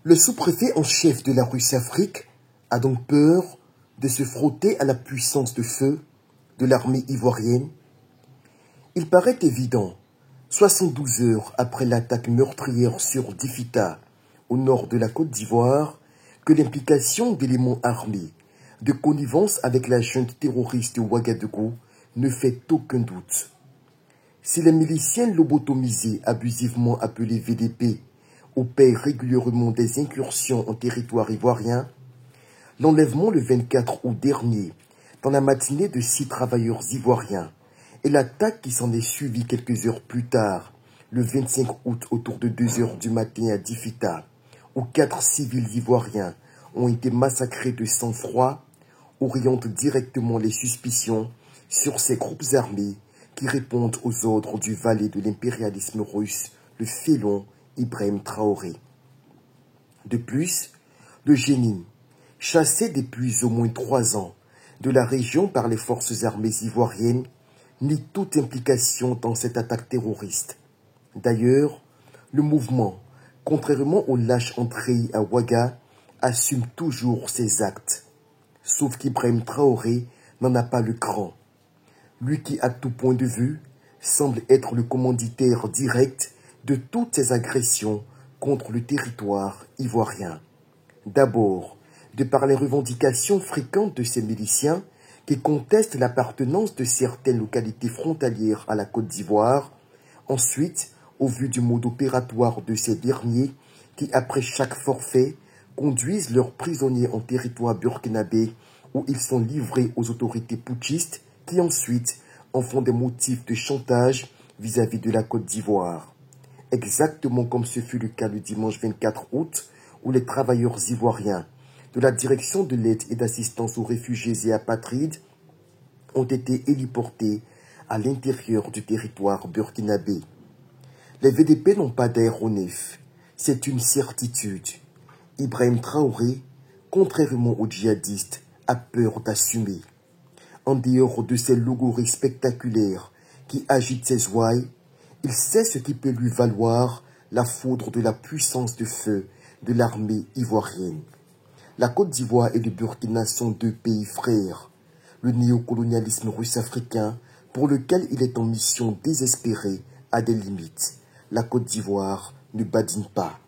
Le sous-préfet en chef de la Russe-Afrique a donc peur de se frotter à la puissance de feu de l'armée ivoirienne. Il paraît évident, 72 heures après l'attaque meurtrière sur Difita, au nord de la Côte d'Ivoire, que l'implication d'éléments armés de connivence avec la junte terroriste Ouagadougou ne fait aucun doute. Si les miliciens lobotomisés abusivement appelés VDP opèrent régulièrement des incursions en territoire ivoirien, l'enlèvement le 24 août dernier, dans la matinée de 6 travailleurs ivoiriens, et l'attaque qui s'en est suivie quelques heures plus tard, le 25 août autour de 2 heures du matin à Difita, où 4 civils ivoiriens ont été massacrés de sang-froid, orientent directement les suspicions sur ces groupes armés qui répondent aux ordres du valet de l'impérialisme russe, le félon Ibrahim Traoré. De plus, le génie, chassé depuis au moins 3 ans de la région par les forces armées ivoiriennes, nie toute implication dans cette attaque terroriste. D'ailleurs, le mouvement, contrairement aux lâches entrées à Ouaga, assume toujours ses actes. Sauf qu'Ibrahim Traoré n'en a pas le cran. Lui qui, à tout point de vue, semble être le commanditaire direct de toutes ces agressions contre le territoire ivoirien. D'abord, de par les revendications fréquentes de ces miliciens qui contestent l'appartenance de certaines localités frontalières à la Côte d'Ivoire. Ensuite, au vu du mode opératoire de ces derniers qui, après chaque forfait, conduisent leurs prisonniers en territoire burkinabé où ils sont livrés aux autorités putschistes qui ensuite en font des motifs de chantage vis-à-vis de la Côte d'Ivoire. Exactement comme ce fut le cas le dimanche 24 août où les travailleurs ivoiriens de la direction de l'aide et d'assistance aux réfugiés et apatrides ont été héliportés à l'intérieur du territoire burkinabé. Les VDP n'ont pas d'aéronef, c'est une certitude. Ibrahim Traoré, contrairement aux djihadistes, a peur d'assumer. En dehors de ces logorées spectaculaires qui agitent ses ouailles, il sait ce qui peut lui valoir la foudre de la puissance de feu de l'armée ivoirienne. La Côte d'Ivoire et le Burkina sont 2 pays frères. Le néocolonialisme russe-africain, pour lequel il est en mission désespérée, a des limites. La Côte d'Ivoire ne badine pas.